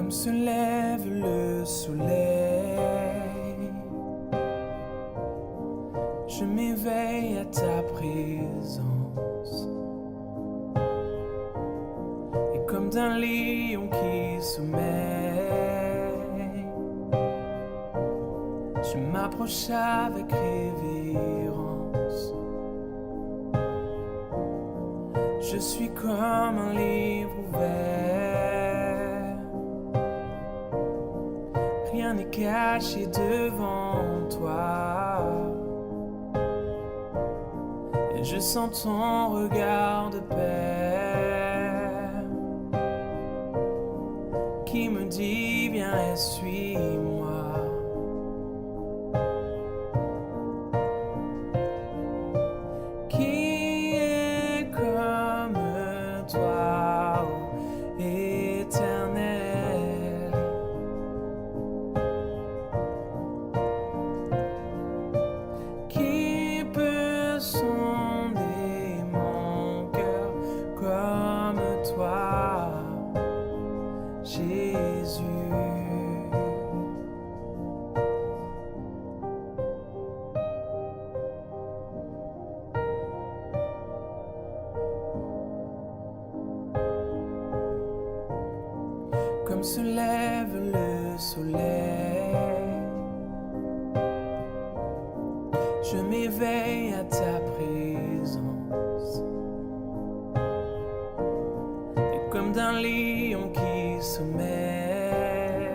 Comme se lève le soleil, je m'éveille à ta présence. Et comme d'un lion qui sommeille, je m'approche avec révérence. Je suis comme un livre ouvert, rien n'est caché devant toi. Et je sens ton regard de paix qui me dit viens et suis-moi. Qui est comme toi, ô Éternel? Qui peut sonder mon cœur comme toi, Jésus? Comme se lève le soleil, je m'éveille à ta présence. Et comme d'un lion qui sommeille,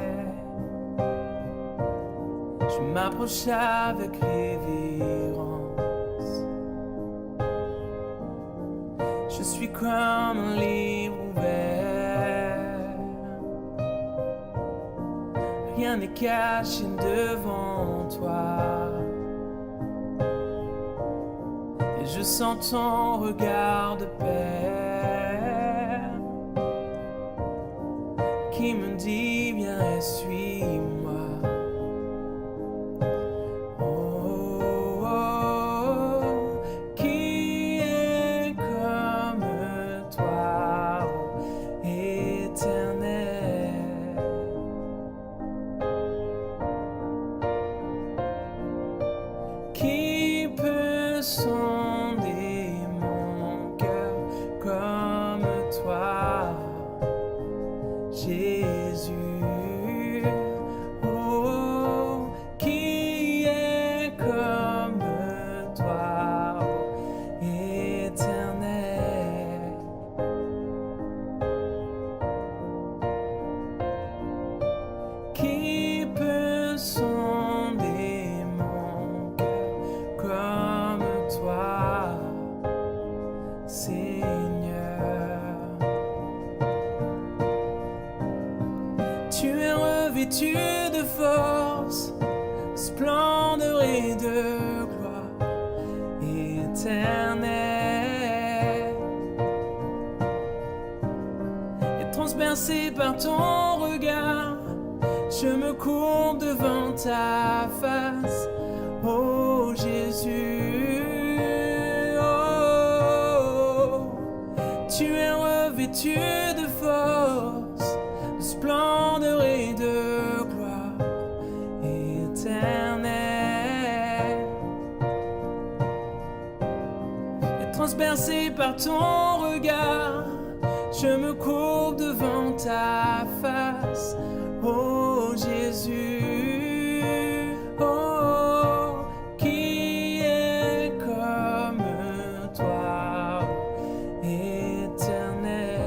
je m'approche avec révérence. Je suis comme un livre ouvert, rien n'est caché devant toi. Et je sens ton regard de paix qui me dit viens et suis-moi. Oh, oh, qui est comme toi, ô Éternel? Qui peut sonder mon cœur comme toi, Jésus? Oh, qui est comme toi, ô Éternel? Qui peut sonder mon cœur comme toi, Seigneur? Tu es revêtu de force, de splendeur et de gloire éternelle. Et transpercé par ton regard, je me courbe devant ta face, ô Jésus. Oh, tu es revêtu de force, de splendeur et de gloire éternelle. Et transpercé par ton regard, je me courbe devant ta face, ô Jésus. Oh, qui est comme toi, ô Éternel?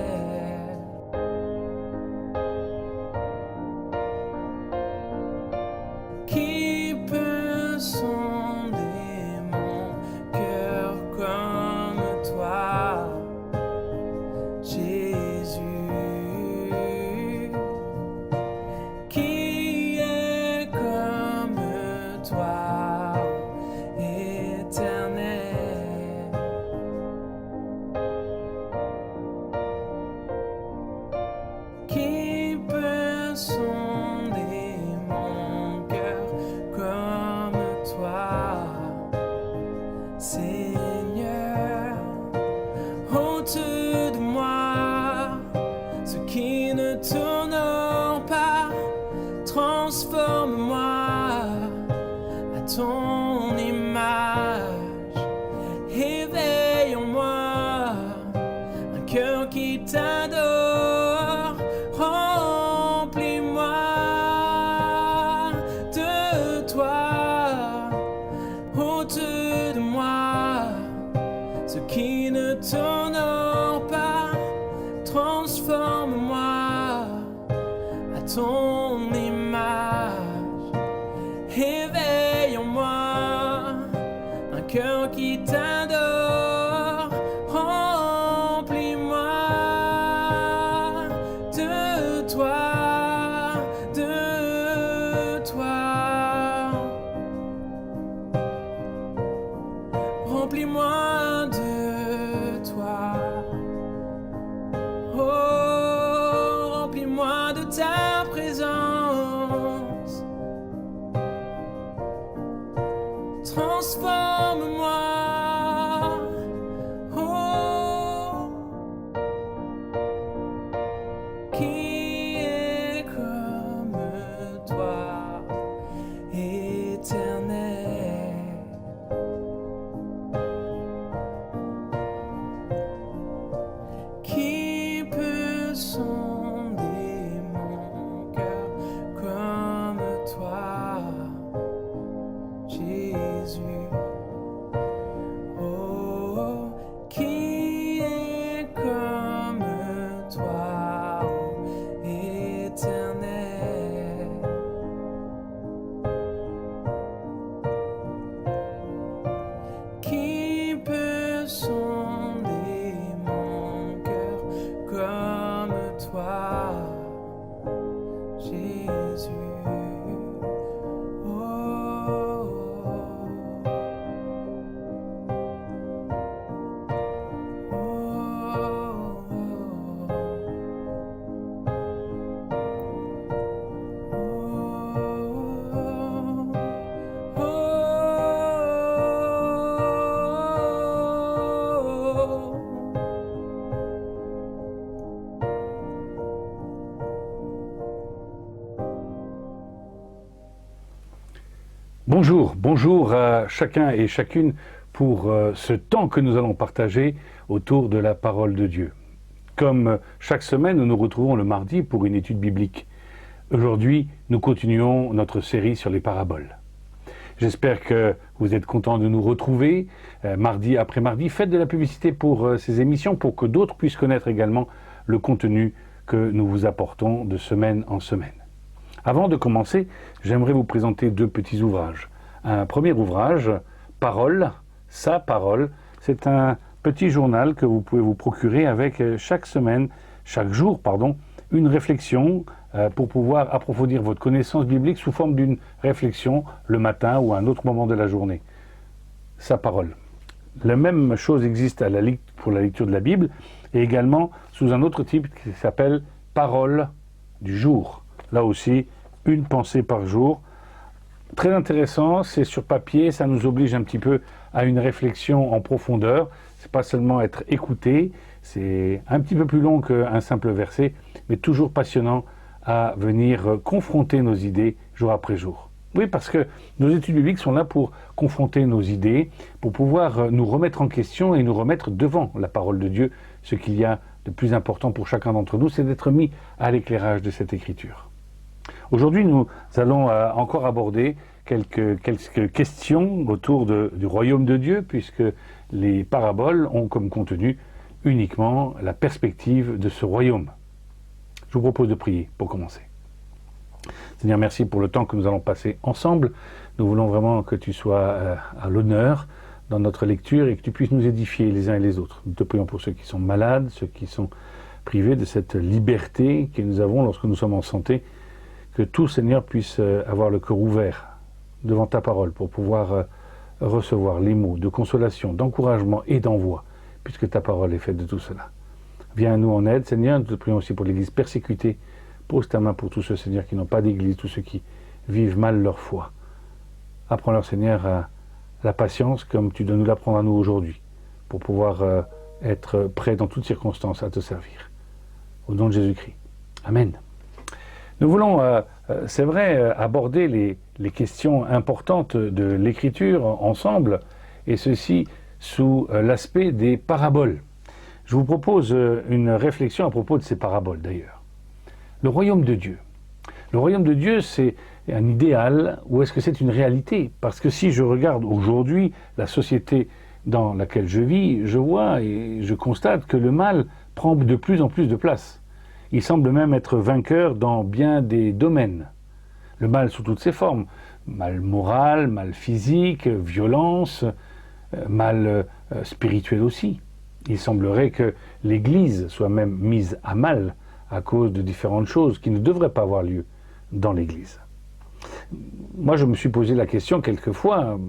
Qui peut sonder mon cœur comme toi, Jésus? Qui est ce qui ne t'honore pas. Transforme-moi à ton image. Éveille en moi un cœur qui t'adore. Remplis-moi de toi, de toi. Remplis-moi de toi. Oh, remplis-moi de ta présence. Transforme-moi. Oh, qui est comme toi, éternel. Qui peut sonder mon cœur comme toi, Jésus? Oh, qui est comme toi, ô éternel? Qui peut sonder mon cœur comme toi, Jésus? Bonjour à chacun et chacune pour ce temps que nous allons partager autour de la parole de Dieu. Comme chaque semaine, nous nous retrouvons le mardi pour une étude biblique. Aujourd'hui, nous continuons notre série sur les paraboles. J'espère que vous êtes contents de nous retrouver mardi après mardi. Faites de la publicité pour ces émissions pour que d'autres puissent connaître également le contenu que nous vous apportons de semaine en semaine. Avant de commencer, j'aimerais vous présenter deux petits ouvrages. Un premier ouvrage, Parole, sa parole, c'est un petit journal que vous pouvez vous procurer avec chaque jour, une réflexion pour pouvoir approfondir votre connaissance biblique sous forme d'une réflexion le matin ou à un autre moment de la journée. Sa parole. La même chose existe pour la lecture de la Bible et également sous un autre type qui s'appelle Parole du jour. Là aussi, une pensée par jour. Très intéressant, c'est sur papier, ça nous oblige un petit peu à une réflexion en profondeur. C'est pas seulement être écouté, c'est un petit peu plus long qu'un simple verset, mais toujours passionnant à venir confronter nos idées jour après jour. Oui, parce que nos études bibliques sont là pour confronter nos idées, pour pouvoir nous remettre en question et nous remettre devant la parole de Dieu. Ce qu'il y a de plus important pour chacun d'entre nous, c'est d'être mis à l'éclairage de cette écriture. Aujourd'hui, nous allons encore aborder quelques questions autour du royaume de Dieu, puisque les paraboles ont comme contenu uniquement la perspective de ce royaume. Je vous propose de prier pour commencer. Seigneur, merci pour le temps que nous allons passer ensemble. Nous voulons vraiment que tu sois à l'honneur dans notre lecture et que tu puisses nous édifier les uns et les autres. Nous te prions pour ceux qui sont malades, ceux qui sont privés de cette liberté que nous avons lorsque nous sommes en santé. Que tout, Seigneur, puisse avoir le cœur ouvert devant ta parole pour pouvoir recevoir les mots de consolation, d'encouragement et d'envoi, puisque ta parole est faite de tout cela. Viens à nous en aide, Seigneur. Nous te prions aussi pour l'Église persécutée. Pose ta main pour tous ceux, Seigneur, qui n'ont pas d'Église, tous ceux qui vivent mal leur foi. Apprends-leur, Seigneur, la patience comme tu dois nous l'apprendre à nous aujourd'hui, pour pouvoir être prêts dans toutes circonstances à te servir. Au nom de Jésus-Christ. Amen. Nous voulons, c'est vrai, aborder les questions importantes de l'écriture ensemble, et ceci sous l'aspect des paraboles. Je vous propose une réflexion à propos de ces paraboles d'ailleurs. Le royaume de Dieu. Le royaume de Dieu, c'est un idéal ou est-ce que c'est une réalité? Parce que si je regarde aujourd'hui la société dans laquelle je vis, je vois et je constate que le mal prend de plus en plus de place. Il semble même être vainqueur dans bien des domaines. Le mal sous toutes ses formes, mal moral, mal physique, violence, mal spirituel aussi. Il semblerait que l'Église soit même mise à mal à cause de différentes choses qui ne devraient pas avoir lieu dans l'Église. Moi, je me suis posé la question quelquefois,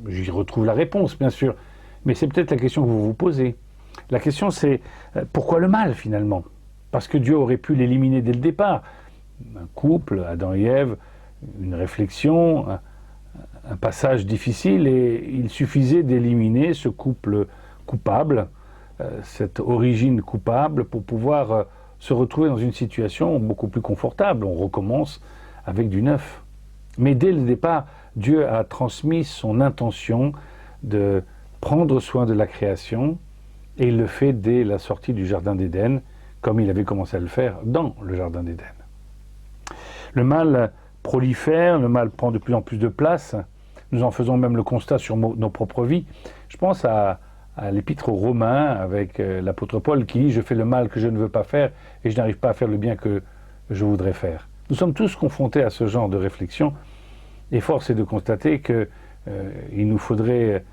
j'y retrouve la réponse bien sûr, mais c'est peut-être la question que vous vous posez. La question c'est, pourquoi le mal finalement? Parce que Dieu aurait pu l'éliminer dès le départ. Un couple, Adam et Ève, une réflexion, un passage difficile, et il suffisait d'éliminer ce couple coupable, cette origine coupable, pour pouvoir se retrouver dans une situation beaucoup plus confortable. On recommence avec du neuf. Mais dès le départ, Dieu a transmis son intention de prendre soin de la création, et il le fait dès la sortie du Jardin d'Éden, comme il avait commencé à le faire dans le Jardin d'Éden. Le mal prolifère, le mal prend de plus en plus de place. Nous en faisons même le constat sur nos propres vies. Je pense à l'épître aux Romains avec l'apôtre Paul qui dit « Je fais le mal que je ne veux pas faire et je n'arrive pas à faire le bien que je voudrais faire ». Nous sommes tous confrontés à ce genre de réflexion et force est de constater qu'il nous faudrait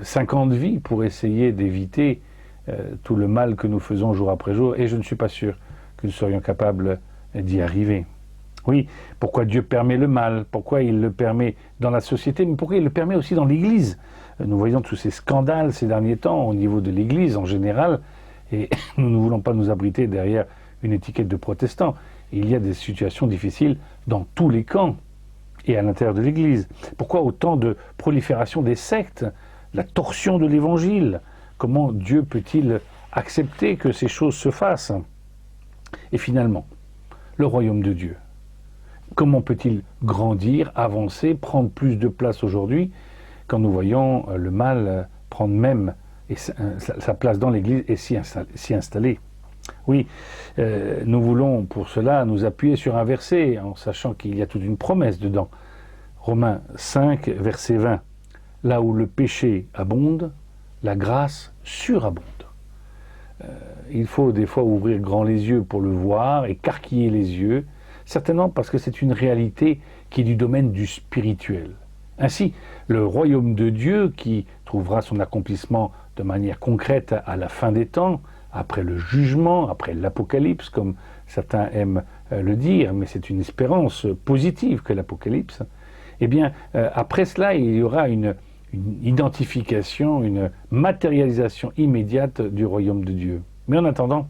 50 vies pour essayer d'éviter tout le mal que nous faisons jour après jour, et je ne suis pas sûr que nous serions capables d'y arriver. Oui, pourquoi Dieu permet le mal? Pourquoi il le permet dans la société? Mais pourquoi il le permet aussi dans l'Église? Nous voyons tous ces scandales ces derniers temps au niveau de l'Église en général, et nous ne voulons pas nous abriter derrière une étiquette de protestant. Il y a des situations difficiles dans tous les camps et à l'intérieur de l'Église. Pourquoi autant de prolifération des sectes? La torsion de l'Évangile? Comment Dieu peut-il accepter que ces choses se fassent? Et finalement, le royaume de Dieu. Comment peut-il grandir, avancer, prendre plus de place aujourd'hui quand nous voyons le mal prendre même sa place dans l'Église et s'y installer? Oui, nous voulons pour cela nous appuyer sur un verset en sachant qu'il y a toute une promesse dedans. Romains 5, verset 20. Là où le péché abonde, la grâce surabonde. Il faut des fois ouvrir grand les yeux pour le voir, écarquiller les yeux, certainement parce que c'est une réalité qui est du domaine du spirituel. Ainsi, le royaume de Dieu, qui trouvera son accomplissement de manière concrète à la fin des temps, après le jugement, après l'Apocalypse, comme certains aiment le dire, mais c'est une espérance positive que l'Apocalypse, eh bien, après cela, il y aura une identification, une matérialisation immédiate du royaume de Dieu. Mais en attendant,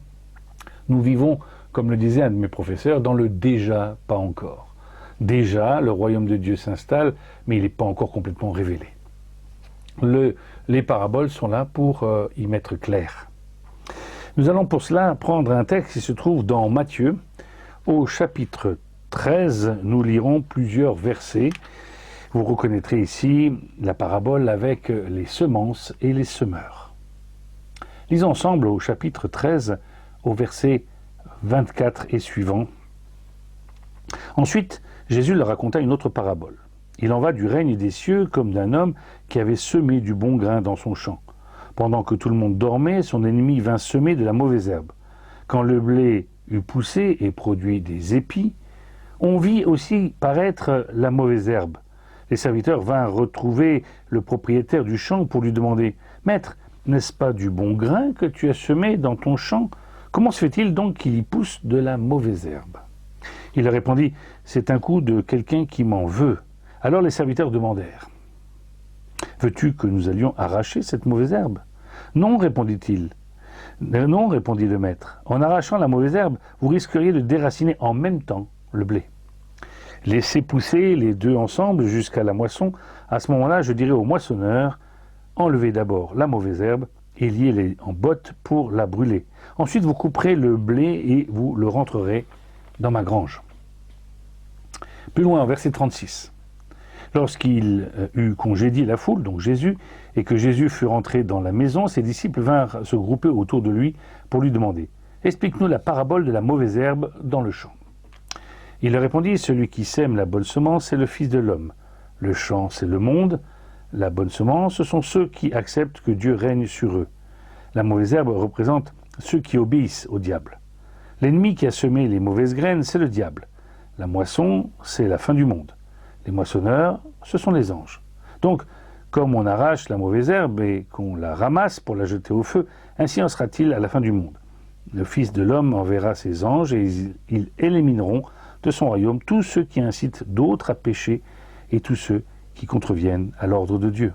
nous vivons, comme le disait un de mes professeurs, dans le déjà, pas encore. Déjà, le royaume de Dieu s'installe, mais il n'est pas encore complètement révélé. Les paraboles sont là pour y mettre clair. Nous allons pour cela prendre un texte qui se trouve dans Matthieu. Au chapitre 13, nous lirons plusieurs versets. Vous reconnaîtrez ici la parabole avec les semences et les semeurs. Lisons ensemble au chapitre 13, au verset 24 et suivant. Ensuite, Jésus leur raconta une autre parabole. Il en va du règne des cieux comme d'un homme qui avait semé du bon grain dans son champ. Pendant que tout le monde dormait, son ennemi vint semer de la mauvaise herbe. Quand le blé eut poussé et produit des épis, on vit aussi paraître la mauvaise herbe. Les serviteurs vinrent retrouver le propriétaire du champ pour lui demander « Maître, n'est-ce pas du bon grain que tu as semé dans ton champ? Comment se fait-il donc qu'il y pousse de la mauvaise herbe ?» Il leur répondit « C'est un coup de quelqu'un qui m'en veut. » Alors les serviteurs demandèrent « Veux-tu que nous allions arracher cette mauvaise herbe ?»« Non, répondit-il. Non, répondit le maître. En arrachant la mauvaise herbe, vous risqueriez de déraciner en même temps le blé. Laissez pousser les deux ensemble jusqu'à la moisson. À ce moment-là, je dirai au moissonneur, enlevez d'abord la mauvaise herbe et liez-les en bottes pour la brûler. Ensuite, vous couperez le blé et vous le rentrerez dans ma grange. Plus loin, verset 36. Lorsqu'il eut congédié la foule, donc Jésus, et que Jésus fut rentré dans la maison, ses disciples vinrent se grouper autour de lui pour lui demander « Explique-nous la parabole de la mauvaise herbe dans le champ. » Il leur répondit « Celui qui sème la bonne semence, c'est le Fils de l'homme. Le champ, c'est le monde. La bonne semence, ce sont ceux qui acceptent que Dieu règne sur eux. La mauvaise herbe représente ceux qui obéissent au diable. L'ennemi qui a semé les mauvaises graines, c'est le diable. La moisson, c'est la fin du monde. Les moissonneurs, ce sont les anges. Donc, comme on arrache la mauvaise herbe et qu'on la ramasse pour la jeter au feu, ainsi en sera-t-il à la fin du monde. Le Fils de l'homme enverra ses anges et ils élimineront de son royaume tous ceux qui incitent d'autres à pécher et tous ceux qui contreviennent à l'ordre de Dieu.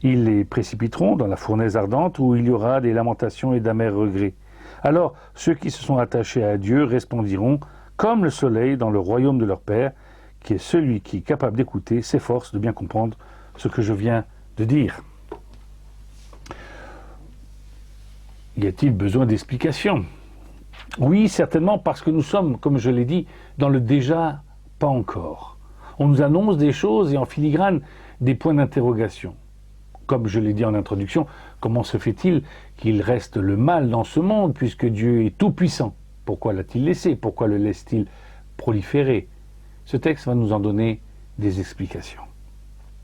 Ils les précipiteront dans la fournaise ardente où il y aura des lamentations et d'amers regrets. Alors ceux qui se sont attachés à Dieu resplendiront comme le soleil dans le royaume de leur Père, qui est celui qui est capable d'écouter, s'efforce de bien comprendre ce que je viens de dire. Y a-t-il besoin d'explications ? Oui, certainement, parce que nous sommes, comme je l'ai dit, dans le déjà pas encore. On nous annonce des choses et en filigrane des points d'interrogation. Comme je l'ai dit en introduction, comment se fait-il qu'il reste le mal dans ce monde puisque Dieu est tout-puissant ? Pourquoi l'a-t-il laissé ? Pourquoi le laisse-t-il proliférer ? Ce texte va nous en donner des explications.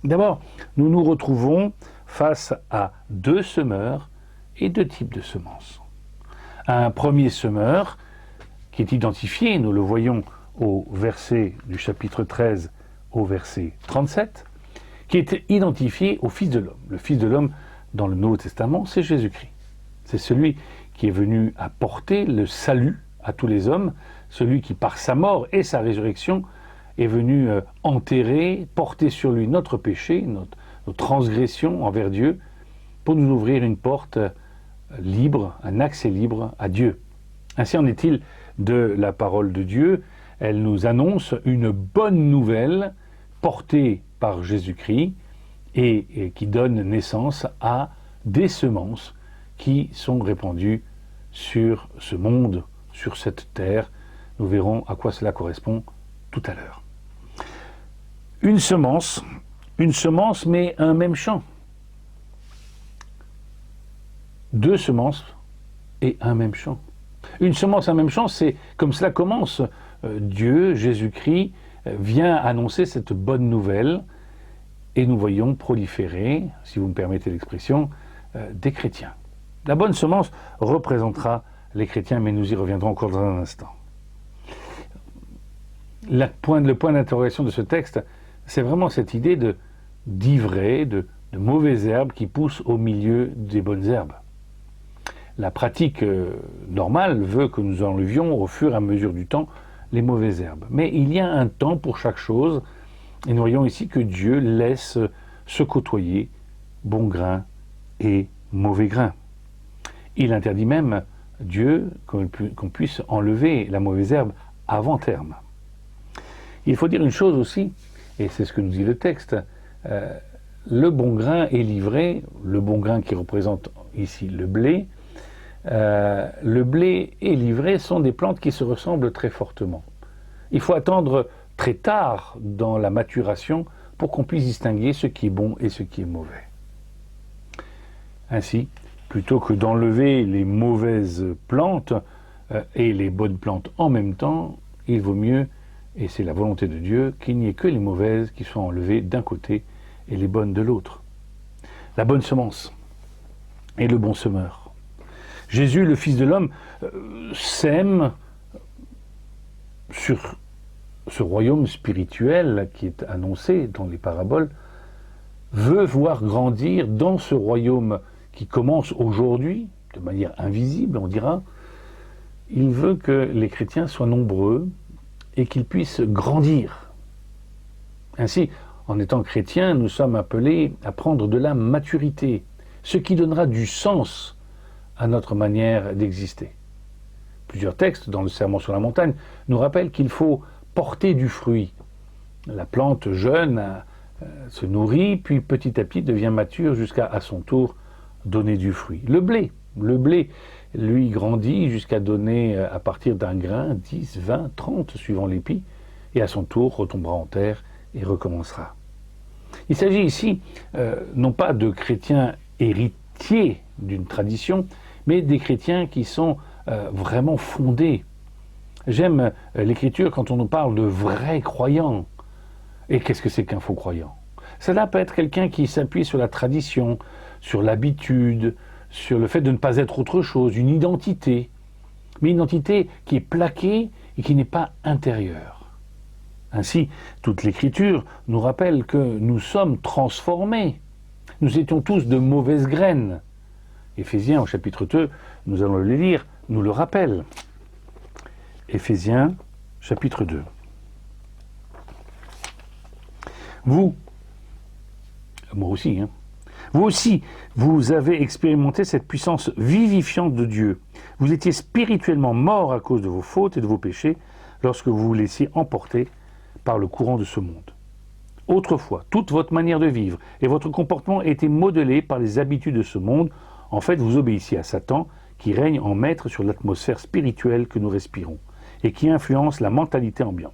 D'abord, nous nous retrouvons face à deux semeurs et deux types de semences. Un premier semeur qui est identifié, nous le voyons au verset du chapitre 13 au verset 37, qui est identifié au Fils de l'homme. Le Fils de l'homme, dans le Nouveau Testament, c'est Jésus-Christ. C'est celui qui est venu apporter le salut à tous les hommes, celui qui, par sa mort et sa résurrection, est venu enterrer, porter sur lui notre péché, notre transgression envers Dieu, pour nous ouvrir une porte libre, un accès libre à Dieu. Ainsi en est-il de la parole de Dieu. Elle nous annonce une bonne nouvelle portée par Jésus-Christ et qui donne naissance à des semences qui sont répandues sur ce monde, sur cette terre. Nous verrons à quoi cela correspond tout à l'heure. Une semence, mais un même champ. Deux semences et un même champ. Une semence, un même champ, c'est comme cela commence. Dieu, Jésus-Christ, vient annoncer cette bonne nouvelle et nous voyons proliférer, si vous me permettez l'expression, des chrétiens. La bonne semence représentera les chrétiens, mais nous y reviendrons encore dans un instant. Le point d'interrogation de ce texte, c'est vraiment cette idée d'ivraie, de mauvaises herbes qui poussent au milieu des bonnes herbes. La pratique normale veut que nous enlevions au fur et à mesure du temps les mauvaises herbes. Mais il y a un temps pour chaque chose, et nous voyons ici que Dieu laisse se côtoyer bon grain et mauvais grain. Il interdit même, Dieu, qu'on puisse enlever la mauvaise herbe avant terme. Il faut dire une chose aussi, et c'est ce que nous dit le texte, le bon grain est livré, le bon grain qui représente ici le blé et l'ivraie sont des plantes qui se ressemblent très fortement. Il faut attendre très tard dans la maturation pour qu'on puisse distinguer ce qui est bon et ce qui est mauvais. Ainsi, plutôt que d'enlever les mauvaises plantes et les bonnes plantes en même temps, il vaut mieux, et c'est la volonté de Dieu, qu'il n'y ait que les mauvaises qui soient enlevées d'un côté et les bonnes de l'autre. La bonne semence et le bon semeur. Jésus, le Fils de l'homme, sème sur ce royaume spirituel qui est annoncé dans les paraboles, veut voir grandir dans ce royaume qui commence aujourd'hui, de manière invisible, on dira. Il veut que les chrétiens soient nombreux et qu'ils puissent grandir. Ainsi, en étant chrétiens, nous sommes appelés à prendre de la maturité, ce qui donnera du sens à notre manière d'exister. Plusieurs textes dans le Sermon sur la montagne nous rappellent qu'il faut porter du fruit. La plante jeune se nourrit, puis petit à petit devient mature jusqu'à, à son tour, donner du fruit. Le blé, lui, grandit jusqu'à donner, à partir d'un grain, 10, 20, 30, suivant l'épi, et à son tour retombera en terre et recommencera. Il s'agit ici, non pas de chrétiens héritiers d'une tradition, mais des chrétiens qui sont vraiment fondés. J'aime l'Écriture quand on nous parle de vrais croyants. Et qu'est-ce que c'est qu'un faux croyant ? Cela peut être quelqu'un qui s'appuie sur la tradition, sur l'habitude, sur le fait de ne pas être autre chose, une identité, mais une identité qui est plaquée et qui n'est pas intérieure. Ainsi, toute l'Écriture nous rappelle que nous sommes transformés. Nous étions tous de mauvaises graines. Éphésiens au chapitre 2, nous allons le lire, nous le rappelle. Éphésiens chapitre 2. Vous aussi, vous avez expérimenté cette puissance vivifiante de Dieu. Vous étiez spirituellement morts à cause de vos fautes et de vos péchés lorsque vous vous laissiez emporter par le courant de ce monde. Autrefois, toute votre manière de vivre et votre comportement étaient modelés par les habitudes de ce monde. En fait, vous obéissiez à Satan, qui règne en maître sur l'atmosphère spirituelle que nous respirons et qui influence la mentalité ambiante.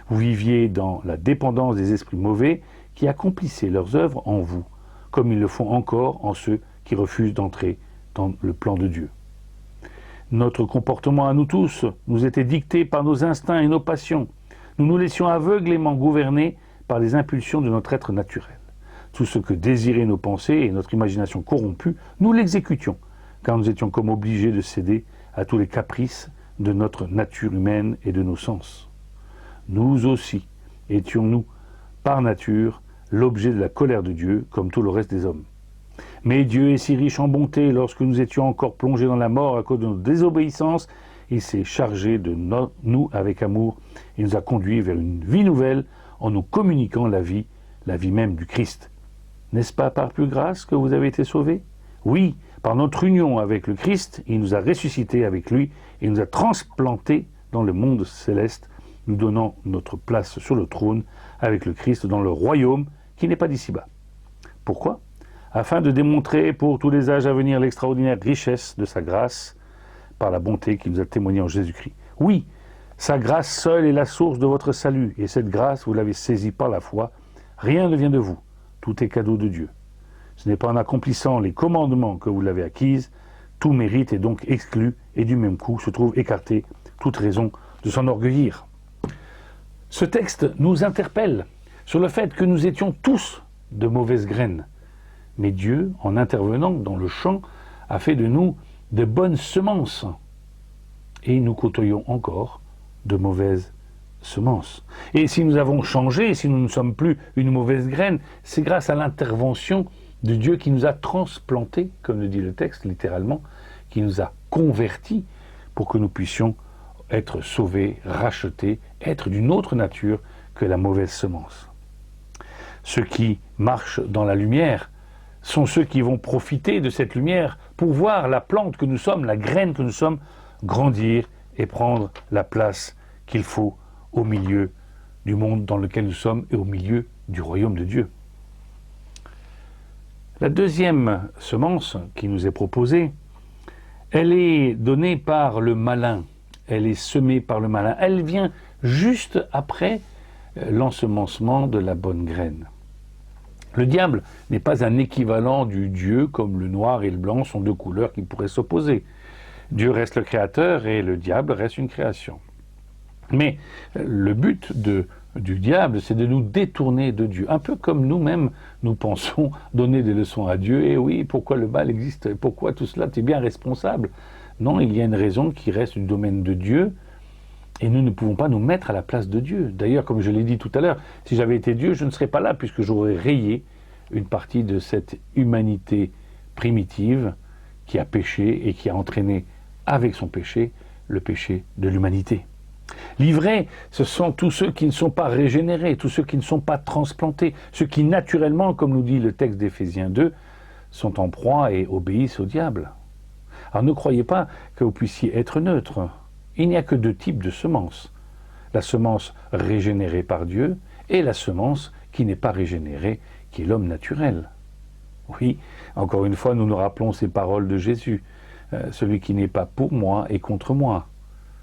Vous viviez dans la dépendance des esprits mauvais qui accomplissaient leurs œuvres en vous, comme ils le font encore en ceux qui refusent d'entrer dans le plan de Dieu. Notre comportement à nous tous nous était dicté par nos instincts et nos passions. Nous nous laissions aveuglément gouverner par les impulsions de notre être naturel. Tout ce que désiraient nos pensées et notre imagination corrompue, nous l'exécutions, car nous étions comme obligés de céder à tous les caprices de notre nature humaine et de nos sens. Nous aussi étions-nous, par nature, l'objet de la colère de Dieu, comme tout le reste des hommes. Mais Dieu est si riche en bonté, lorsque nous étions encore plongés dans la mort à cause de notre désobéissance, il s'est chargé de nous avec amour et nous a conduits vers une vie nouvelle en nous communiquant la vie même du Christ. N'est-ce pas par plus grâce que vous avez été sauvés? Oui, par notre union avec le Christ, il nous a ressuscités avec lui et nous a transplantés dans le monde céleste, nous donnant notre place sur le trône avec le Christ dans le royaume qui n'est pas d'ici-bas. Pourquoi? Afin de démontrer pour tous les âges à venir l'extraordinaire richesse de sa grâce par la bonté qu'il nous a témoignée en Jésus-Christ. Oui, sa grâce seule est la source de votre salut, et cette grâce, vous l'avez saisie par la foi. Rien ne vient de vous, tout est cadeau de Dieu. Ce n'est pas en accomplissant les commandements que vous l'avez acquise, tout mérite est donc exclu, et du même coup se trouve écarté toute raison de s'enorgueillir. Ce texte nous interpelle sur le fait que nous étions tous de mauvaises graines. Mais Dieu, en intervenant dans le champ, a fait de nous de bonnes semences. Et nous côtoyons encore de mauvaises semences. Et si nous avons changé, si nous ne sommes plus une mauvaise graine, c'est grâce à l'intervention de Dieu qui nous a transplantés, comme le dit le texte littéralement, qui nous a convertis pour que nous puissions être sauvés, rachetés, être d'une autre nature que la mauvaise semence. Ceux qui marchent dans la lumière sont ceux qui vont profiter de cette lumière pour voir la plante que nous sommes, la graine que nous sommes, grandir et prendre la place qu'il faut au milieu du monde dans lequel nous sommes et au milieu du royaume de Dieu. La deuxième semence qui nous est proposée, elle est donnée par le malin, elle est semée par le malin, elle vient juste après l'ensemencement de la bonne graine. Le diable n'est pas un équivalent du Dieu, comme le noir et le blanc sont deux couleurs qui pourraient s'opposer. Dieu reste le créateur et le diable reste une création. Mais le but du diable, c'est de nous détourner de Dieu. Un peu comme nous-mêmes, nous pensons donner des leçons à Dieu. Et oui, pourquoi le mal existe? Pourquoi tout cela? Tu es bien responsable. Non, il y a une raison qui reste du domaine de Dieu. Et nous ne pouvons pas nous mettre à la place de Dieu. D'ailleurs, comme je l'ai dit tout à l'heure, si j'avais été Dieu, je ne serais pas là, puisque j'aurais rayé une partie de cette humanité primitive qui a péché et qui a entraîné avec son péché le péché de l'humanité. Livrés, ce sont tous ceux qui ne sont pas régénérés, tous ceux qui ne sont pas transplantés, ceux qui naturellement, comme nous dit le texte d'Éphésiens 2, sont en proie et obéissent au diable. Alors ne croyez pas que vous puissiez être neutre. Il n'y a que deux types de semences. La semence régénérée par Dieu et la semence qui n'est pas régénérée, qui est l'homme naturel. Oui, encore une fois, nous nous rappelons ces paroles de Jésus. Celui qui n'est pas pour moi est contre moi.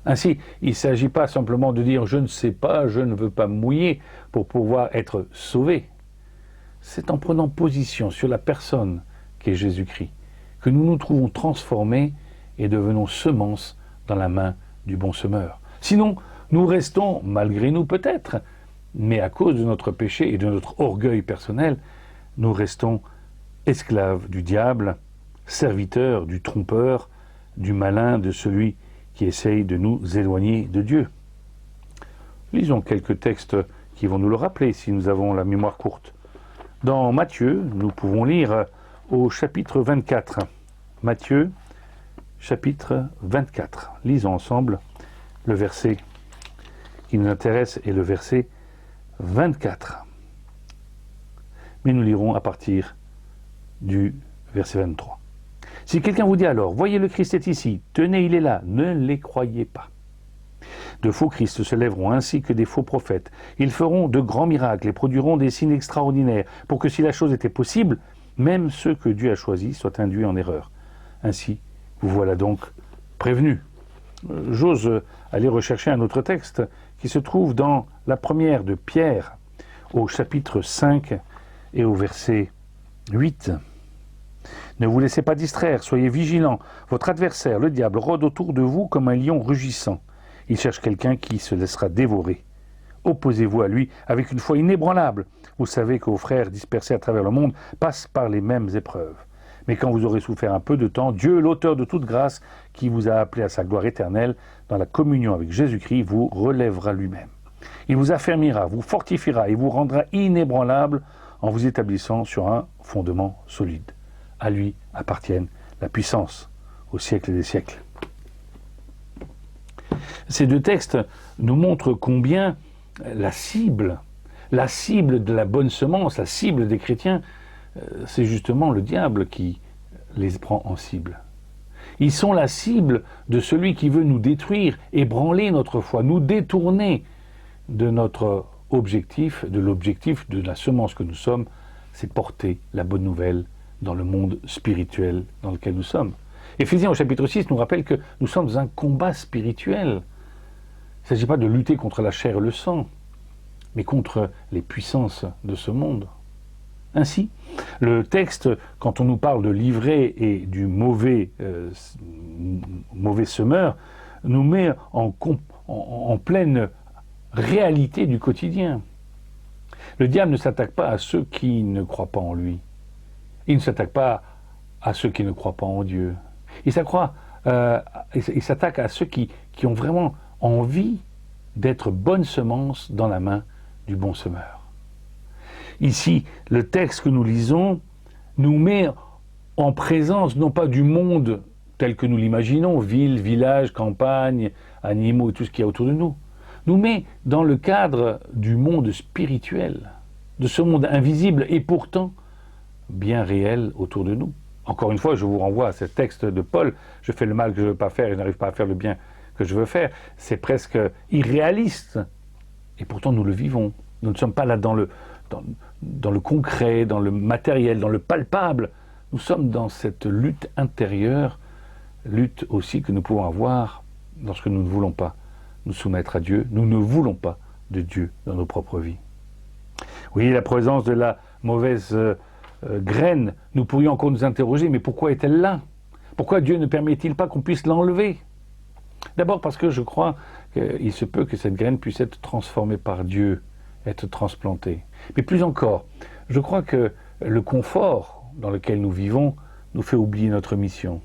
Ainsi, il ne s'agit pas simplement de dire « je ne sais pas, je ne veux pas me mouiller » pour pouvoir être sauvé. C'est en prenant position sur la personne qu'est Jésus-Christ que nous nous trouvons transformés et devenons semences dans la main du bon semeur. Sinon, nous restons, malgré nous peut-être, mais à cause de notre péché et de notre orgueil personnel, nous restons esclaves du diable, serviteurs du trompeur, du malin, de celui qui essaye de nous éloigner de Dieu. Lisons quelques textes qui vont nous le rappeler si nous avons la mémoire courte. Dans Matthieu, nous pouvons lire au chapitre 24. Matthieu, chapitre 24. Lisons ensemble le verset qui nous intéresse est le verset 24. Mais nous lirons à partir du verset 23. Si quelqu'un vous dit alors, voyez le Christ est ici, tenez il est là, ne les croyez pas. De faux Christ se lèveront ainsi que des faux prophètes. Ils feront de grands miracles et produiront des signes extraordinaires, pour que si la chose était possible, même ceux que Dieu a choisis soient induits en erreur. Ainsi, vous voilà donc prévenus. J'ose aller rechercher un autre texte qui se trouve dans la première de Pierre, au chapitre 5 et au verset 8. Ne vous laissez pas distraire, soyez vigilants. Votre adversaire, le diable, rôde autour de vous comme un lion rugissant. Il cherche quelqu'un qui se laissera dévorer. Opposez-vous à lui avec une foi inébranlable. Vous savez que vos frères dispersés à travers le monde passent par les mêmes épreuves. Mais quand vous aurez souffert un peu de temps, Dieu, l'auteur de toute grâce, qui vous a appelé à sa gloire éternelle, dans la communion avec Jésus-Christ, vous relèvera lui-même. Il vous affermira, vous fortifiera et vous rendra inébranlable en vous établissant sur un fondement solide. À lui appartienne la puissance au siècle des siècles. Ces deux textes nous montrent combien la cible de la bonne semence, la cible des chrétiens, c'est justement le diable qui les prend en cible. Ils sont la cible de celui qui veut nous détruire, ébranler notre foi, nous détourner de notre objectif, de l'objectif de la semence que nous sommes, c'est porter la bonne nouvelle dans le monde spirituel dans lequel nous sommes. Éphésiens au chapitre 6 nous rappelle que nous sommes dans un combat spirituel. Il ne s'agit pas de lutter contre la chair et le sang, mais contre les puissances de ce monde. Ainsi, le texte, quand on nous parle de l'ivraie et du mauvais semeur, nous met en pleine réalité du quotidien. Le diable ne s'attaque pas à ceux qui ne croient pas en lui. Il ne s'attaque pas à ceux qui ne croient pas en Dieu. Il s'attaque à ceux qui ont vraiment envie d'être bonne semence dans la main du bon semeur. Ici, le texte que nous lisons nous met en présence non pas du monde tel que nous l'imaginons, ville, village, campagne, animaux et tout ce qu'il y a autour de nous, nous met dans le cadre du monde spirituel, de ce monde invisible et pourtant bien réel autour de nous. Encore une fois, je vous renvoie à ce texte de Paul, je fais le mal que je ne veux pas faire et je n'arrive pas à faire le bien que je veux faire. C'est presque irréaliste. Et pourtant nous le vivons. Nous ne sommes pas là dans le concret, dans le matériel, dans le palpable. Nous sommes dans cette lutte intérieure, lutte aussi que nous pouvons avoir lorsque nous ne voulons pas nous soumettre à Dieu. Nous ne voulons pas de Dieu dans nos propres vies. Oui, la présence de la mauvaise graine, nous pourrions encore nous interroger, mais pourquoi est-elle là? Pourquoi Dieu ne permet-il pas qu'on puisse l'enlever? D'abord parce que je crois qu'il se peut que cette graine puisse être transformée par Dieu, être transplantée. Mais plus encore, je crois que le confort dans lequel nous vivons nous fait oublier notre mission.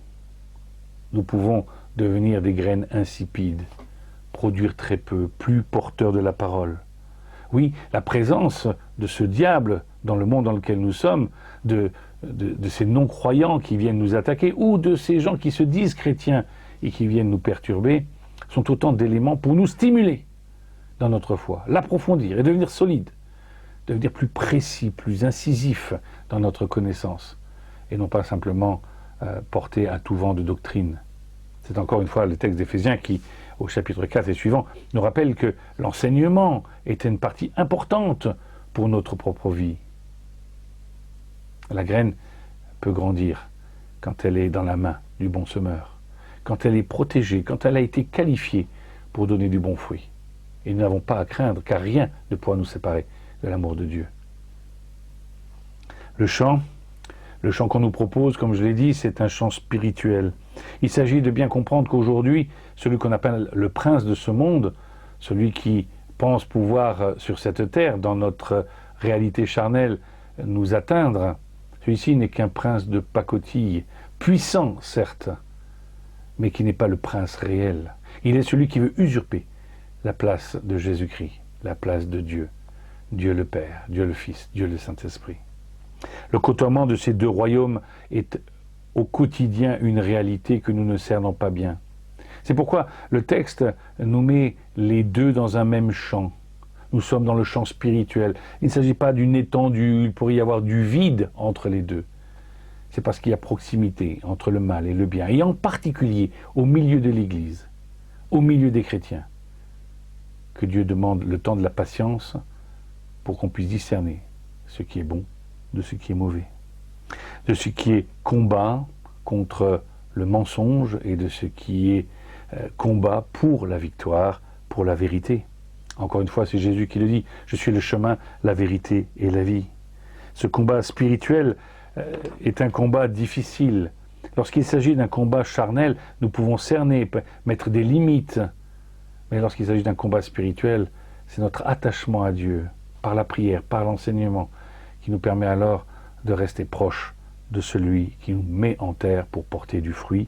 Nous pouvons devenir des graines insipides, produire très peu, plus porteurs de la parole. Oui, la présence de ce diable dans le monde dans lequel nous sommes, de ces non-croyants qui viennent nous attaquer, ou de ces gens qui se disent chrétiens et qui viennent nous perturber, sont autant d'éléments pour nous stimuler dans notre foi, l'approfondir et devenir solide, devenir plus précis, plus incisif dans notre connaissance, et non pas simplement porter à tout vent de doctrine. C'est encore une fois le texte d'Éphésiens qui, au chapitre 4 et suivant, nous rappelle que l'enseignement était une partie importante pour notre propre vie. La graine peut grandir quand elle est dans la main du bon semeur, quand elle est protégée, quand elle a été qualifiée pour donner du bon fruit. Et nous n'avons pas à craindre, car rien ne pourra nous séparer de l'amour de Dieu. Le chant qu'on nous propose, comme je l'ai dit, c'est un chant spirituel. Il s'agit de bien comprendre qu'aujourd'hui, celui qu'on appelle le prince de ce monde, celui qui pense pouvoir sur cette terre, dans notre réalité charnelle, nous atteindre, celui-ci n'est qu'un prince de pacotille, puissant certes, mais qui n'est pas le prince réel. Il est celui qui veut usurper la place de Jésus-Christ, la place de Dieu, Dieu le Père, Dieu le Fils, Dieu le Saint-Esprit. Le côtoiement de ces deux royaumes est au quotidien une réalité que nous ne cernons pas bien. C'est pourquoi le texte nous met les deux dans un même champ. Nous sommes dans le champ spirituel. Il ne s'agit pas d'une étendue, il pourrait y avoir du vide entre les deux. C'est parce qu'il y a proximité entre le mal et le bien, et en particulier au milieu de l'Église, au milieu des chrétiens, que Dieu demande le temps de la patience pour qu'on puisse discerner ce qui est bon de ce qui est mauvais, de ce qui est combat contre le mensonge et de ce qui est combat pour la victoire, pour la vérité. Encore une fois, c'est Jésus qui le dit, je suis le chemin, la vérité et la vie. Ce combat spirituel est un combat difficile. Lorsqu'il s'agit d'un combat charnel, nous pouvons cerner, mettre des limites. Mais lorsqu'il s'agit d'un combat spirituel, c'est notre attachement à Dieu, par la prière, par l'enseignement, qui nous permet alors de rester proche de celui qui nous met en terre pour porter du fruit,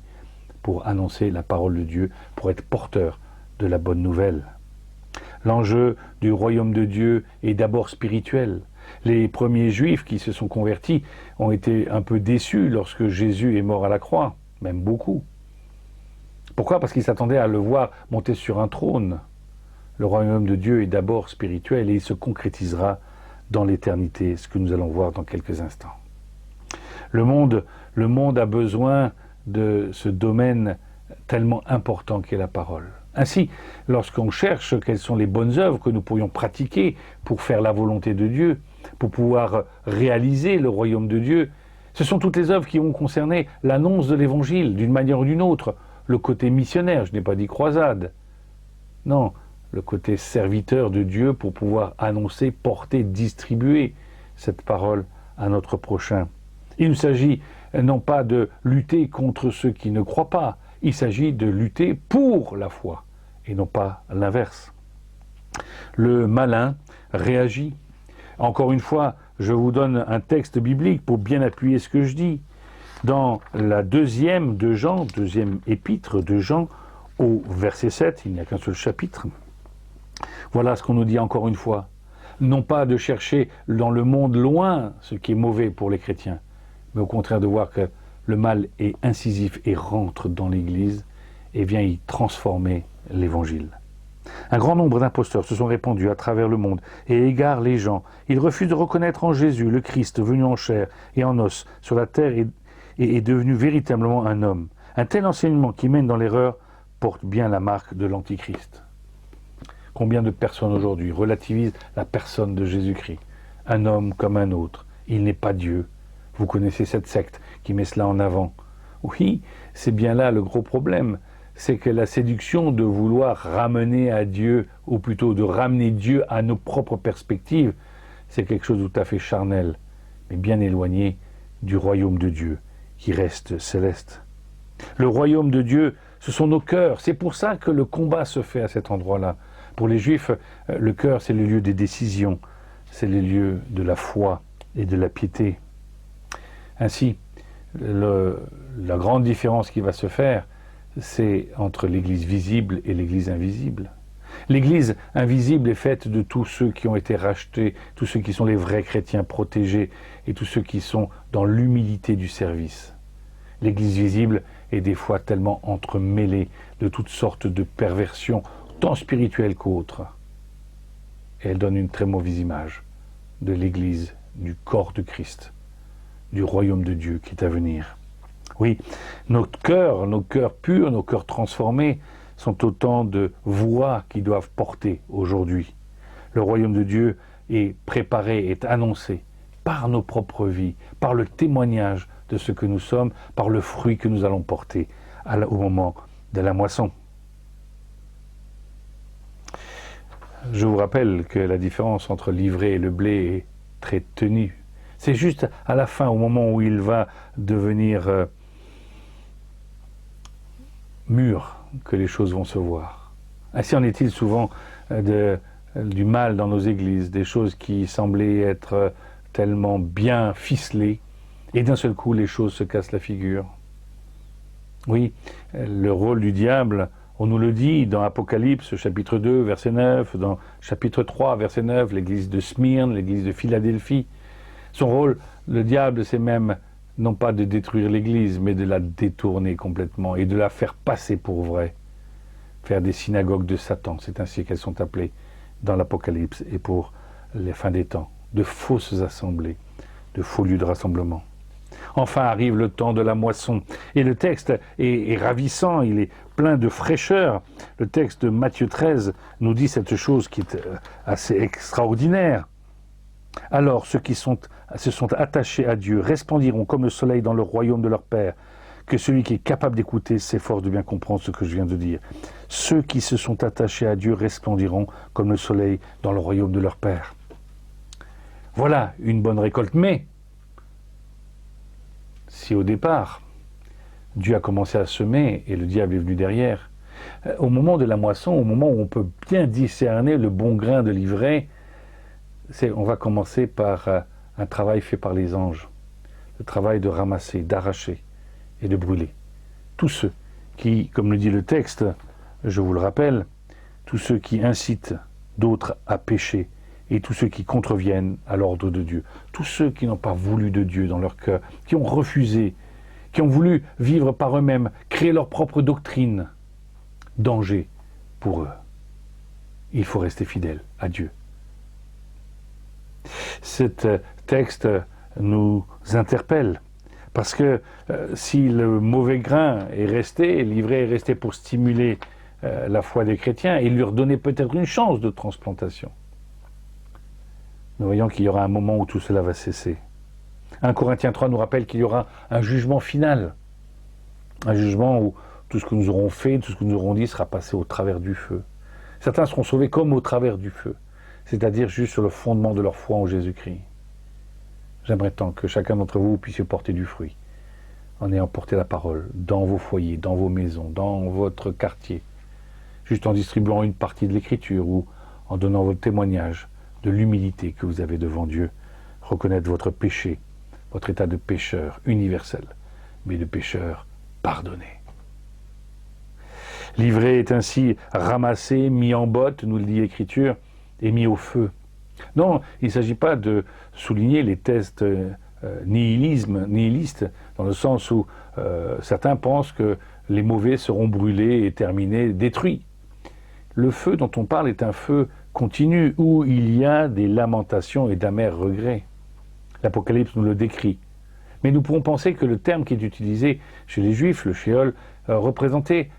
pour annoncer la parole de Dieu, pour être porteur de la bonne nouvelle. L'enjeu du royaume de Dieu est d'abord spirituel. Les premiers Juifs qui se sont convertis ont été un peu déçus lorsque Jésus est mort à la croix, même beaucoup. Pourquoi ? Parce qu'ils s'attendaient à le voir monter sur un trône. Le royaume de Dieu est d'abord spirituel et il se concrétisera dans l'éternité, ce que nous allons voir dans quelques instants. Le monde a besoin de ce domaine tellement important qu'est la parole. Ainsi, lorsqu'on cherche quelles sont les bonnes œuvres que nous pourrions pratiquer pour faire la volonté de Dieu, pour pouvoir réaliser le royaume de Dieu, ce sont toutes les œuvres qui vont concerner l'annonce de l'Évangile, d'une manière ou d'une autre, le côté missionnaire, je n'ai pas dit croisade, non, le côté serviteur de Dieu pour pouvoir annoncer, porter, distribuer cette parole à notre prochain. Il ne s'agit non pas de lutter contre ceux qui ne croient pas, il s'agit de lutter pour la foi, et non pas l'inverse. Le malin réagit. Encore une fois, je vous donne un texte biblique pour bien appuyer ce que je dis. Dans la deuxième épître de Jean, au verset 7, il n'y a qu'un seul chapitre, voilà ce qu'on nous dit encore une fois. Non pas de chercher dans le monde loin ce qui est mauvais pour les chrétiens, mais au contraire de voir que le mal est incisif et rentre dans l'Église et vient y transformer l'Évangile. Un grand nombre d'imposteurs se sont répandus à travers le monde et égarent les gens. Ils refusent de reconnaître en Jésus le Christ venu en chair et en os sur la terre et est devenu véritablement un homme. Un tel enseignement qui mène dans l'erreur porte bien la marque de l'Antichrist. Combien de personnes aujourd'hui relativisent la personne de Jésus-Christ? Un homme comme un autre. Il n'est pas Dieu. Vous connaissez cette secte qui met cela en avant. Oui, c'est bien là le gros problème. C'est que la séduction de vouloir ramener à Dieu, ou plutôt de ramener Dieu à nos propres perspectives, c'est quelque chose de tout à fait charnel, mais bien éloigné du royaume de Dieu, qui reste céleste. Le royaume de Dieu, ce sont nos cœurs. C'est pour ça que le combat se fait à cet endroit-là. Pour les Juifs, le cœur, c'est le lieu des décisions, c'est le lieu de la foi et de la piété. Ainsi, la grande différence qui va se faire, c'est entre l'Église visible et l'Église invisible. L'Église invisible est faite de tous ceux qui ont été rachetés, tous ceux qui sont les vrais chrétiens protégés et tous ceux qui sont dans l'humilité du service. L'Église visible est des fois tellement entremêlée de toutes sortes de perversions, tant spirituelles qu'autres. Et elle donne une très mauvaise image de l'Église, du corps de Christ, du royaume de Dieu qui est à venir. Oui, nos cœurs purs, nos cœurs transformés sont autant de voix qui doivent porter aujourd'hui. Le royaume de Dieu est préparé, est annoncé par nos propres vies, par le témoignage de ce que nous sommes, par le fruit que nous allons porter au moment de la moisson. Je vous rappelle que la différence entre l'ivraie et le blé est très ténue. C'est juste à la fin, au moment où il va devenir mûr, que les choses vont se voir. Ainsi en est-il souvent de du mal dans nos églises, des choses qui semblaient être tellement bien ficelées, et d'un seul coup les choses se cassent la figure. Oui, le rôle du diable, on nous le dit dans Apocalypse chapitre 2 verset 9, dans chapitre 3 verset 9, l'église de Smyrne, l'église de Philadelphie. Son rôle, le diable, c'est même non pas de détruire l'église, mais de la détourner complètement et de la faire passer pour vraie. Faire des synagogues de Satan, c'est ainsi qu'elles sont appelées dans l'Apocalypse et pour les fins des temps, de fausses assemblées, de faux lieux de rassemblement. Enfin arrive le temps de la moisson. Et le texte est ravissant, il est plein de fraîcheur. Le texte de Matthieu 13 nous dit cette chose qui est assez extraordinaire. Alors ceux qui se sont attachés à Dieu resplendiront comme le soleil dans le royaume de leur Père. Que celui qui est capable d'écouter s'efforce de bien comprendre ce que je viens de dire. Ceux qui se sont attachés à Dieu resplendiront comme le soleil dans le royaume de leur Père. Voilà une bonne récolte. Mais si au départ, Dieu a commencé à semer et le diable est venu derrière, au moment de la moisson, au moment où on peut bien discerner le bon grain de l'ivraie, on va commencer par un travail fait par les anges, le travail de ramasser, d'arracher et de brûler. Tous ceux qui, comme le dit le texte, je vous le rappelle, tous ceux qui incitent d'autres à pécher et tous ceux qui contreviennent à l'ordre de Dieu, tous ceux qui n'ont pas voulu de Dieu dans leur cœur, qui ont refusé, qui ont voulu vivre par eux-mêmes, créer leur propre doctrine, danger pour eux. Il faut rester fidèle à Dieu. Cet texte nous interpelle parce que si le mauvais grain est resté, l'ivraie est resté pour stimuler la foi des chrétiens et leur donner peut-être une chance de transplantation, nous voyons qu'il y aura un moment où tout cela va cesser. 1 Corinthiens 3 nous rappelle qu'il y aura un jugement final, un jugement où tout ce que nous aurons fait, tout ce que nous aurons dit sera passé au travers du feu. Certains seront sauvés comme au travers du feu, c'est-à-dire juste sur le fondement de leur foi en Jésus-Christ. J'aimerais tant que chacun d'entre vous puisse porter du fruit, en ayant porté la parole dans vos foyers, dans vos maisons, dans votre quartier, juste en distribuant une partie de l'Écriture ou en donnant votre témoignage de l'humilité que vous avez devant Dieu, reconnaître votre péché, votre état de pécheur universel, mais de pécheur pardonné. L'ivraie est ainsi ramassé, mis en botte, nous le dit l'Écriture, et mis au feu. Non, il ne s'agit pas de souligner les tests nihilistes, dans le sens où certains pensent que les mauvais seront brûlés et terminés, détruits. Le feu dont on parle est un feu continu, où il y a des lamentations et d'amers regrets. L'Apocalypse nous le décrit. Mais nous pourrons penser que le terme qui est utilisé chez les Juifs, le Sheol, représentait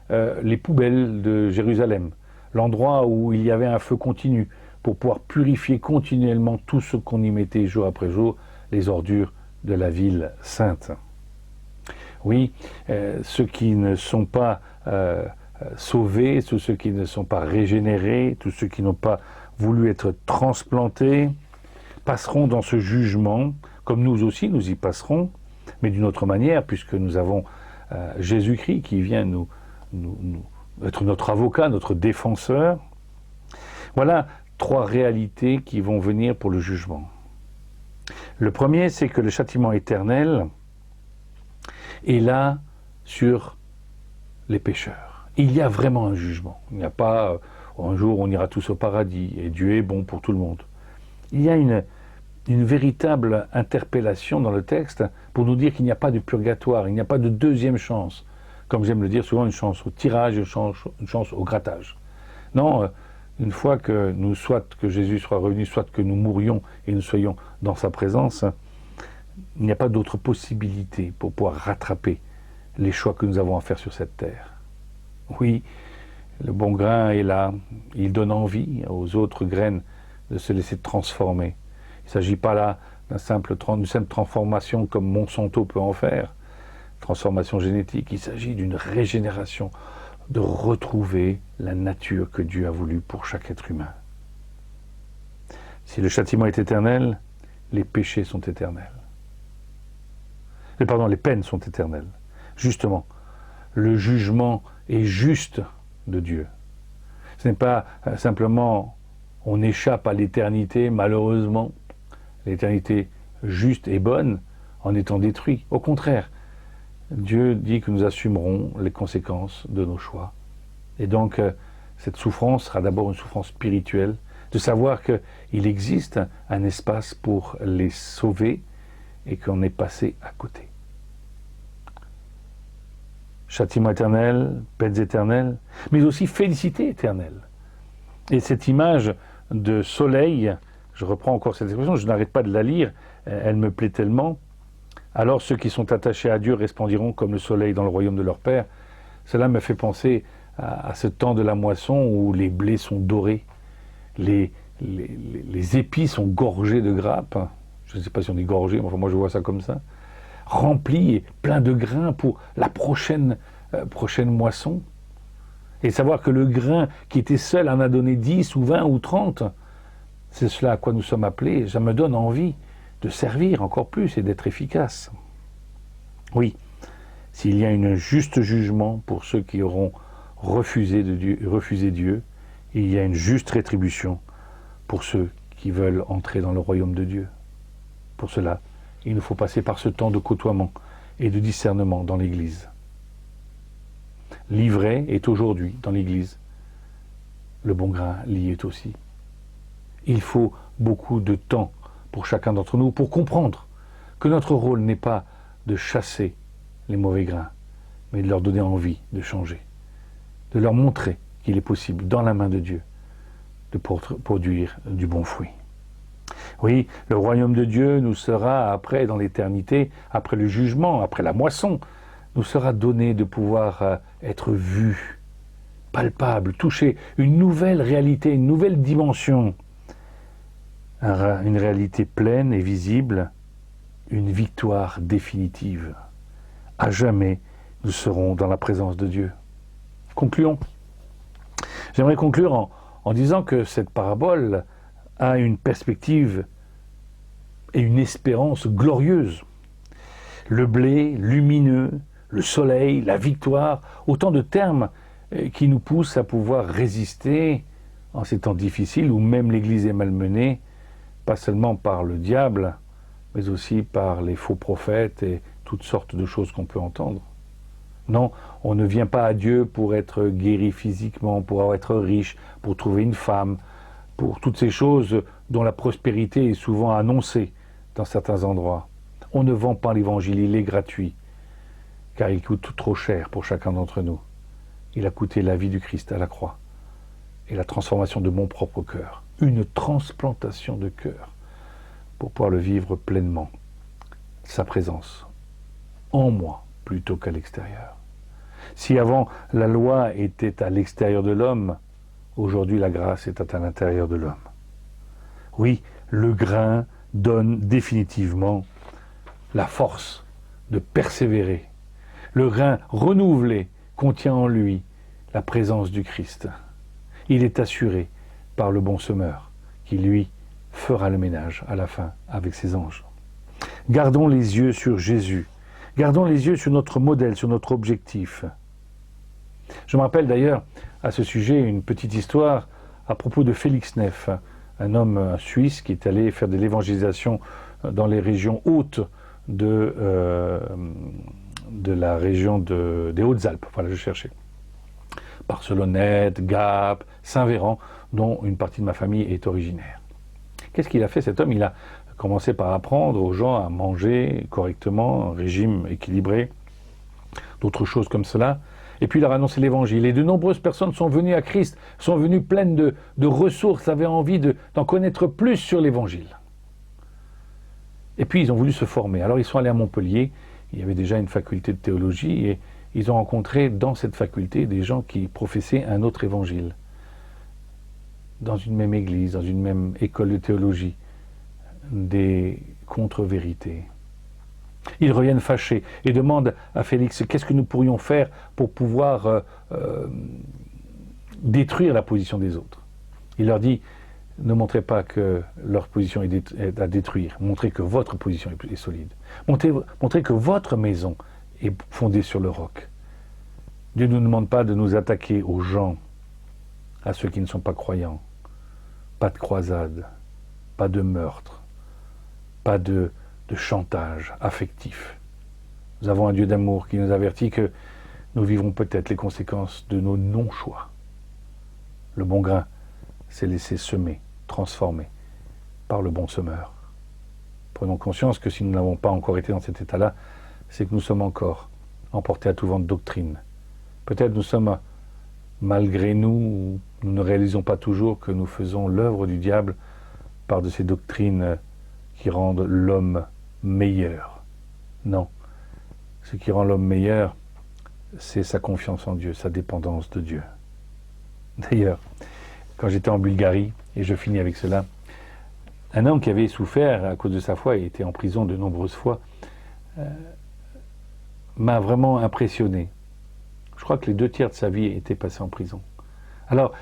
les poubelles de Jérusalem, l'endroit où il y avait un feu continu, pour pouvoir purifier continuellement tout ce qu'on y mettait jour après jour, les ordures de la ville sainte. Oui, ceux qui ne sont pas sauvés, tous ceux qui ne sont pas régénérés, tous ceux qui n'ont pas voulu être transplantés, passeront dans ce jugement, comme nous aussi nous y passerons, mais d'une autre manière, puisque nous avons Jésus-Christ qui vient nous être notre avocat, notre défenseur. Voilà 3 réalités qui vont venir pour le jugement. Le premier, c'est que le châtiment éternel est là sur les pécheurs. Il y a vraiment un jugement. Il n'y a pas un jour on ira tous au paradis et Dieu est bon pour tout le monde. Il y a une véritable interpellation dans le texte pour nous dire qu'il n'y a pas de purgatoire, il n'y a pas de deuxième chance. Comme j'aime le dire souvent, une chance au tirage, une chance au grattage. Non, une fois que nous, soit que Jésus soit revenu, soit que nous mourions et nous soyons dans sa présence, il n'y a pas d'autre possibilité pour pouvoir rattraper les choix que nous avons à faire sur cette terre. Oui, le bon grain est là, il donne envie aux autres graines de se laisser transformer. Il ne s'agit pas là d'une simple transformation comme Monsanto peut en faire, transformation génétique, il s'agit d'une régénération, de retrouver la nature que Dieu a voulu pour chaque être humain. Si le châtiment est éternel, les péchés sont éternels. Les peines sont éternelles. Justement, le jugement est juste de Dieu. Ce n'est pas simplement on échappe à l'éternité, malheureusement, l'éternité juste et bonne, en étant détruit. Au contraire, Dieu dit que nous assumerons les conséquences de nos choix. Et donc, cette souffrance sera d'abord une souffrance spirituelle, de savoir qu'il existe un espace pour les sauver et qu'on est passé à côté. Châtiment éternel, peines éternelles, mais aussi félicité éternelle. Et cette image de soleil, je reprends encore cette expression, je n'arrête pas de la lire, elle me plaît tellement. Alors ceux qui sont attachés à Dieu resplendiront comme le soleil dans le royaume de leur Père. Cela me fait penser à ce temps de la moisson où les blés sont dorés, les épis sont gorgés de grappes. Je ne sais pas si on dit gorgé, mais enfin moi je vois ça comme ça. Remplis et plein de grains pour la prochaine moisson. Et savoir que le grain qui était seul en a donné 10 ou 20 ou 30, c'est cela à quoi nous sommes appelés. Ça me donne envie de servir encore plus et d'être efficace. Oui, s'il y a un juste jugement pour ceux qui auront refusé Dieu, il y a une juste rétribution pour ceux qui veulent entrer dans le royaume de Dieu. Pour cela, il nous faut passer par ce temps de côtoiement et de discernement dans l'Église. L'ivraie est aujourd'hui dans l'Église. Le bon grain l'y est aussi. Il faut beaucoup de temps pour chacun d'entre nous pour comprendre que notre rôle n'est pas de chasser les mauvais grains, mais de leur donner envie de changer, de leur montrer qu'il est possible, dans la main de Dieu, de produire du bon fruit. Oui, le royaume de Dieu nous sera après, dans l'éternité, après le jugement, après la moisson, nous sera donné de pouvoir être vu, palpable, touché, une nouvelle réalité, une nouvelle dimension, une réalité pleine et visible, une victoire définitive. À jamais, nous serons dans la présence de Dieu. Concluons. J'aimerais conclure en disant que cette parabole a une perspective et une espérance glorieuse. Le blé lumineux, le soleil, la victoire, autant de termes qui nous poussent à pouvoir résister en ces temps difficiles où même l'Église est malmenée, pas seulement par le diable, mais aussi par les faux prophètes et toutes sortes de choses qu'on peut entendre. Non, on ne vient pas à Dieu pour être guéri physiquement, pour être riche, pour trouver une femme, pour toutes ces choses dont la prospérité est souvent annoncée dans certains endroits. On ne vend pas l'Évangile, il est gratuit, car il coûte trop cher pour chacun d'entre nous. Il a coûté la vie du Christ à la croix et la transformation de mon propre cœur, une transplantation de cœur pour pouvoir le vivre pleinement, sa présence en moi plutôt qu'à l'extérieur. Si avant la loi était à l'extérieur de l'homme, aujourd'hui la grâce est à l'intérieur de l'homme. Oui, le grain donne définitivement la force de persévérer. Le grain renouvelé contient en lui la présence du Christ. Il est assuré par le bon semeur qui, lui, fera le ménage à la fin avec ses anges. Gardons les yeux sur Jésus. Gardons les yeux sur notre modèle, sur notre objectif. Je me rappelle d'ailleurs à ce sujet une petite histoire à propos de Félix Neff, un homme suisse qui est allé faire de l'évangélisation dans les régions hautes de la région des Hautes-Alpes. Voilà, je cherchais. Barcelonnette, Gap, Saint-Véran, dont une partie de ma famille est originaire. Qu'est-ce qu'il a fait cet homme? Il a commencé par apprendre aux gens à manger correctement, un régime équilibré, d'autres choses comme cela. Et puis il a annoncé l'évangile. Et de nombreuses personnes sont venues à Christ, sont venues pleines de ressources, avaient envie d'en connaître plus sur l'évangile. Et puis ils ont voulu se former. Alors ils sont allés à Montpellier, il y avait déjà une faculté de théologie, et ils ont rencontré dans cette faculté des gens qui professaient un autre évangile. Dans une même église, dans une même école de théologie, des contre-vérités. Ils reviennent fâchés et demandent à Félix qu'est-ce que nous pourrions faire pour pouvoir détruire la position des autres. Il leur dit, ne montrez pas que leur position est à détruire, montrez que votre position est solide. Montrez que votre maison est fondée sur le roc. Dieu ne nous demande pas de nous attaquer aux gens, à ceux qui ne sont pas croyants, pas de croisade, pas de meurtre, pas de chantage affectif. Nous avons un Dieu d'amour qui nous avertit que nous vivrons peut-être les conséquences de nos non-choix. Le bon grain s'est laissé semer, transformer par le bon semeur. Prenons conscience que si nous n'avons pas encore été dans cet état-là, c'est que nous sommes encore emportés à tout vent de doctrine. Peut-être nous sommes, malgré nous, nous ne réalisons pas toujours que nous faisons l'œuvre du diable par de ces doctrines qui rendent l'homme meilleur. Non. Ce qui rend l'homme meilleur, c'est sa confiance en Dieu, sa dépendance de Dieu. D'ailleurs, quand j'étais en Bulgarie, et je finis avec cela, un homme qui avait souffert à cause de sa foi et était en prison de nombreuses fois, m'a vraiment impressionné. Je crois que les 2/3 de sa vie étaient passés en prison. Alors,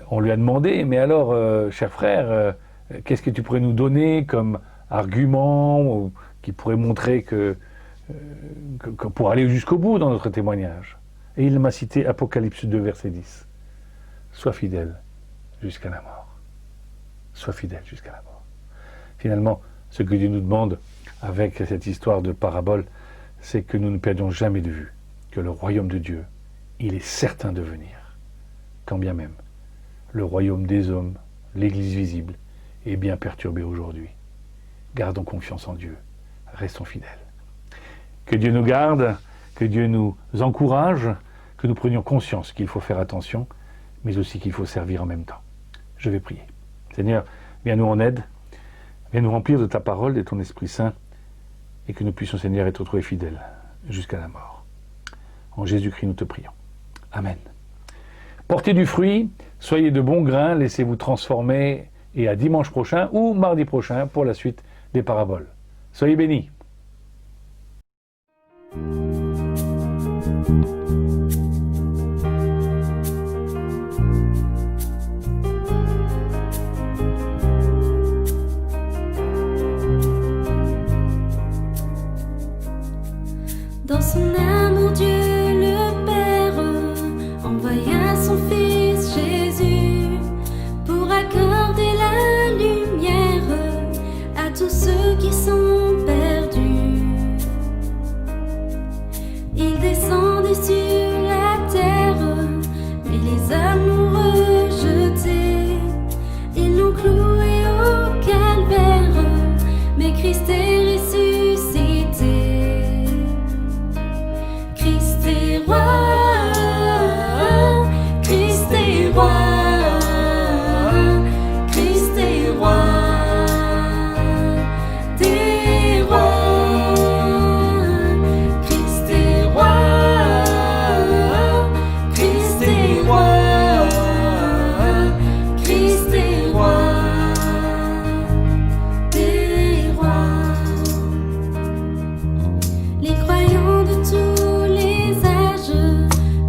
on lui a demandé, mais alors, cher frère, qu'est-ce que tu pourrais nous donner comme argument ou qui pourrait montrer que pour aller jusqu'au bout dans notre témoignage? Et il m'a cité Apocalypse 2, verset 10. Sois fidèle jusqu'à la mort. Sois fidèle jusqu'à la mort. Finalement, ce que Dieu nous demande avec cette histoire de parabole, c'est que nous ne perdions jamais de vue que le royaume de Dieu, il est certain de venir. Quand bien même, le royaume des hommes, l'Église visible, est bien perturbé aujourd'hui. Gardons confiance en Dieu, restons fidèles. Que Dieu nous garde, que Dieu nous encourage, que nous prenions conscience qu'il faut faire attention, mais aussi qu'il faut servir en même temps. Je vais prier. Seigneur, viens nous en aide, viens nous remplir de ta parole, de ton Esprit Saint, et que nous puissions, Seigneur, être retrouvés fidèles jusqu'à la mort. En Jésus-Christ, nous te prions. Amen. Portez du fruit, soyez de bons grains, laissez-vous transformer, et à dimanche prochain ou mardi prochain pour la suite des paraboles. Soyez bénis. Dans son amour, Dieu le Père envoya son Fils Jésus pour accorder la lumière à tous ceux qui sont perdus. Il descendit sur la terre, mais les hommes l'ont rejeté. Ils l'ont cloué au calvaire, mais Christ est ressuscité. Christ est roi, Christ est roi, Christ est roi des rois. Christ est roi, Christ est roi, Christ est roi des rois. Les croyants de tous les âges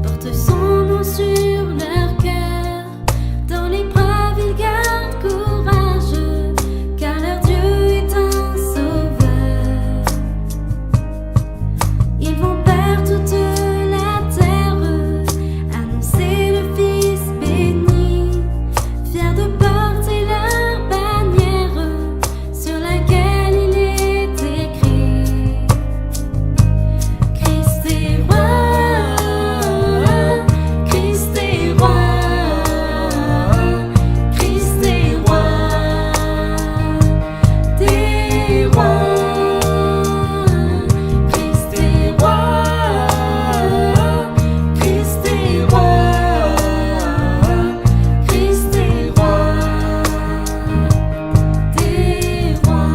portent son nom sur leur cœur. Dans l'épreuve, ils gardent courage, car leur Dieu est un sauveur. Ils vont par toute la terre annoncer le Fils béni, fiers de porter leur bannière sur laquelle il est écrit: Christ est roi, Christ est roi, Christ est roi des rois. Christ est roi, Christ est roi, Christ est roi des rois.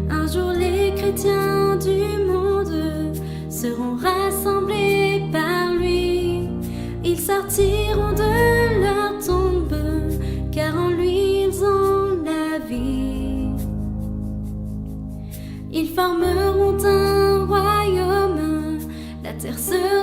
Un jour les chrétiens du monde seront rassemblés par lui. Ils sortiront de leur tombe, car en lui ils ont la vie. Ils formeront un royaume, la terre sera